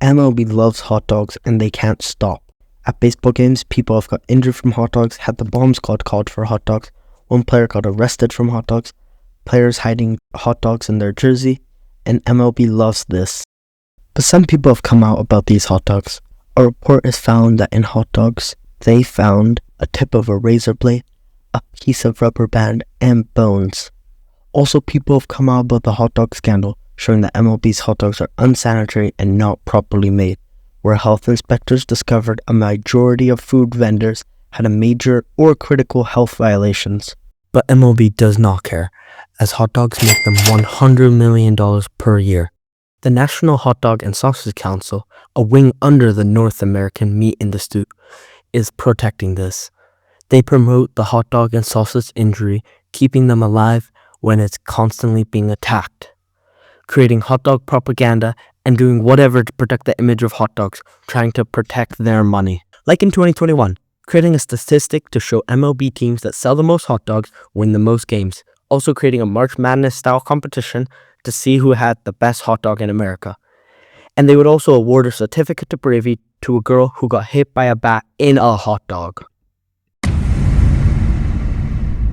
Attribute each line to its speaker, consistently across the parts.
Speaker 1: MLB loves hot dogs and they can't stop. At baseball games, people have got injured from hot dogs, had the bomb squad called for hot dogs, one player got arrested from hot dogs, players hiding hot dogs in their jersey, and MLB loves this. But some people have come out about these hot dogs. A report has found that in hot dogs, they found a tip of a razor blade, a piece of rubber band, and bones. Also, people have come out about the hot dog scandal, showing that MLB's hot dogs are unsanitary and not properly made, where health inspectors discovered a majority of food vendors had a major or critical health violations. But MLB does not care, as hot dogs make them $100 million per year. The National Hot Dog and Sausage Council, a wing under the North American Meat Industry, is protecting this. They promote the hot dog and sausage industry, keeping them alive when it's constantly being attacked, creating hot dog propaganda and doing whatever to protect the image of hot dogs, trying to protect their money. Like in 2021, creating a statistic to show MLB teams that sell the most hot dogs win the most games. Also creating a March Madness style competition to see who had the best hot dog in America. And they would also award a certificate to bravery to a girl who got hit by a bat in a hot dog.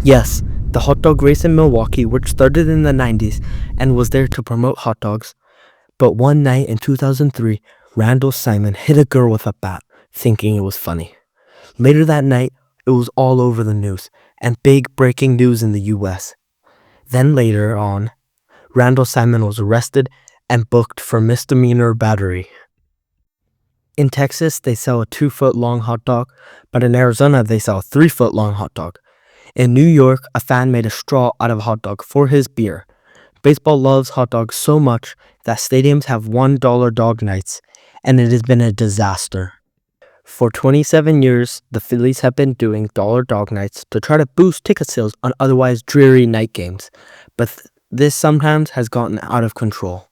Speaker 1: Yes, the hot dog race in Milwaukee, which started in the 90s and was there to promote hot dogs. But one night in 2003, Randall Simon hit a girl with a bat, thinking it was funny. Later that night, it was all over the news, and big breaking news in the US. Then later on, Randall Simon was arrested and booked for misdemeanor battery. In Texas, they sell a 2-foot-long hot dog, but in Arizona, they sell a 3-foot-long hot dog. In New York, a fan made a straw out of a hot dog for his beer. Baseball loves hot dogs so much that stadiums have $1 dog nights, and it has been a disaster. For 27 years, the Phillies have been doing dollar dog nights to try to boost ticket sales on otherwise dreary night games, but this sometimes has gotten out of control.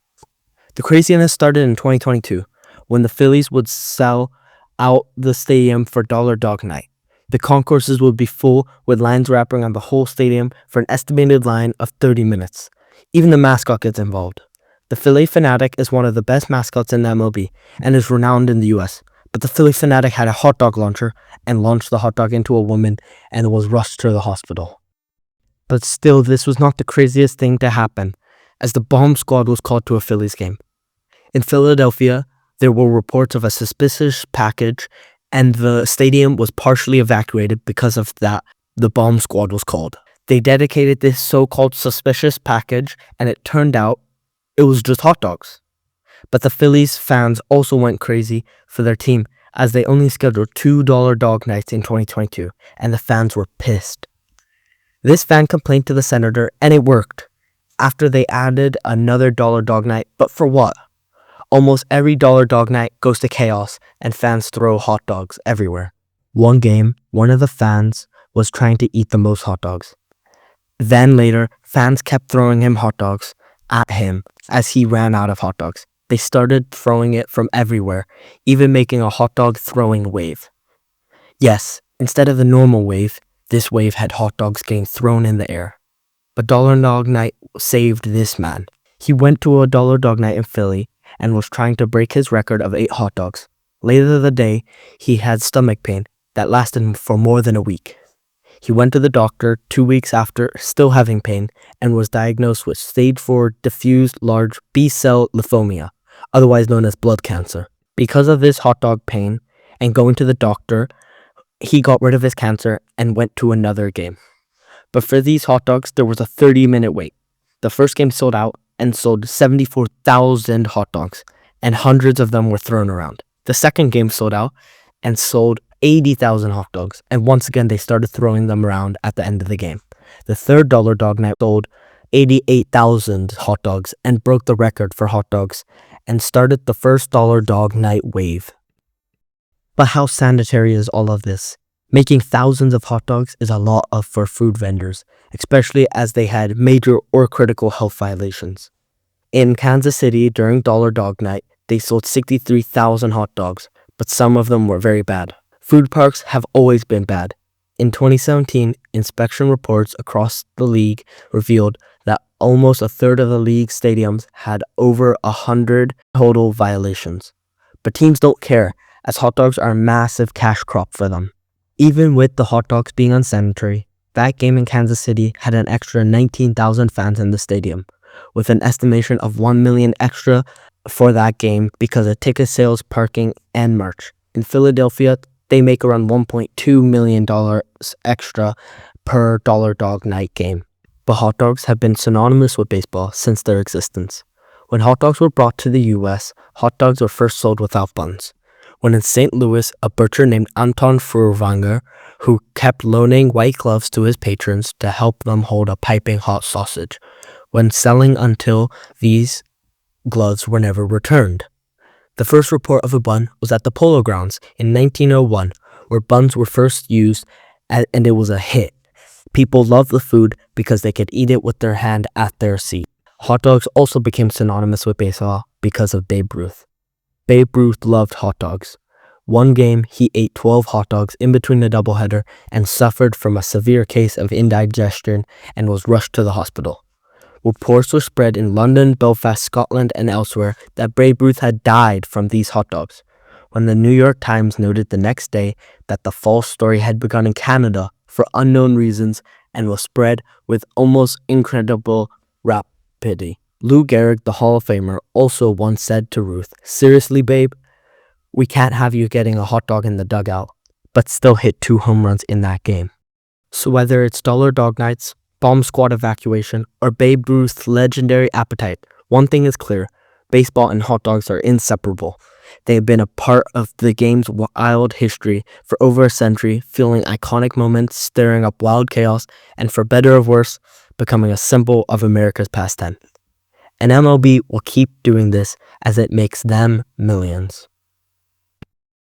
Speaker 1: The craziness started in 2022, when the Phillies would sell out the stadium for dollar dog night. The concourses would be full, with lines wrapping on the whole stadium for an estimated line of 30 minutes. Even the mascot gets involved. The Philly Fanatic is one of the best mascots in the MLB and is renowned in the US. But the Philly Fanatic had a hot dog launcher and launched the hot dog into a woman and was rushed to the hospital. But still, this was not the craziest thing to happen, as the bomb squad was called to a Phillies game. In Philadelphia, there were reports of a suspicious package, and the stadium was partially evacuated because of that. The bomb squad was called. They dedicated this so-called suspicious package, and it turned out it was just hot dogs. But the Phillies fans also went crazy for their team, as they only scheduled $2 dog nights in 2022, and the fans were pissed. This fan complained to the senator, and it worked. After they added another dollar dog night, but for what? Almost every dollar dog night goes to chaos, and fans throw hot dogs everywhere. One game, one of the fans was trying to eat the most hot dogs. Then later, fans kept throwing him hot dogs at him as he ran out of hot dogs. They started throwing it from everywhere, even making a hot dog throwing wave. Yes, instead of the normal wave, this wave had hot dogs getting thrown in the air. But Dollar Dog Night saved this man. He went to a Dollar Dog Night in Philly and was trying to break his record of 8 hot dogs. Later that day, he had stomach pain that lasted for more than a week. He went to the doctor 2 weeks after, still having pain, and was diagnosed with stage 4 diffuse large B-cell lymphoma, otherwise known as blood cancer. Because of this hot dog pain and going to the doctor, he got rid of his cancer and went to another game. But for these hot dogs, there was a 30-minute wait. The first game sold out and sold 74,000 hot dogs, and hundreds of them were thrown around. The second game sold out and sold 80,000 hot dogs, and once again they started throwing them around at the end of the game. The third Dollar Dog Night sold 88,000 hot dogs and broke the record for hot dogs and started the first Dollar Dog Night wave. But how sanitary is all of this? Making thousands of hot dogs is a lot for food vendors, especially as they had major or critical health violations. In Kansas City during Dollar Dog Night, they sold 63,000 hot dogs, but some of them were very bad. Food parks have always been bad. In 2017, inspection reports across the league revealed that almost a third of the league stadiums had over 100 total violations. But teams don't care, as hot dogs are a massive cash crop for them. Even with the hot dogs being unsanitary, that game in Kansas City had an extra 19,000 fans in the stadium, with an estimation of 1 million extra for that game because of ticket sales, parking, and merch. In Philadelphia, they make around $1.2 million extra per dollar dog night game. But hot dogs have been synonymous with baseball since their existence. When hot dogs were brought to the US, hot dogs were first sold without buns. When in St. Louis, a butcher named Anton Furwanger, who kept loaning white gloves to his patrons to help them hold a piping hot sausage, when selling until these gloves were never returned. The first report of a bun was at the Polo Grounds in 1901, where buns were first used, and it was a hit. People loved the food because they could eat it with their hand at their seat. Hot dogs also became synonymous with baseball because of Babe Ruth. Babe Ruth loved hot dogs. One game, he ate 12 hot dogs in between the doubleheader and suffered from a severe case of indigestion and was rushed to the hospital. Reports were spread in London, Belfast, Scotland, and elsewhere that Babe Ruth had died from these hot dogs. When the New York Times noted the next day that the false story had begun in Canada for unknown reasons and was spread with almost incredible rapidity. Lou Gehrig, the Hall of Famer, also once said to Ruth, "Seriously, babe, we can't have you getting a hot dog in the dugout," but still hit 2 home runs in that game. So whether it's dollar dog nights, bomb squad evacuation, or Babe Ruth's legendary appetite, one thing is clear: baseball and hot dogs are inseparable. They have been a part of the game's wild history for over a century, fueling iconic moments, stirring up wild chaos, and for better or worse, becoming a symbol of America's pastime. And MLB will keep doing this as it makes them millions.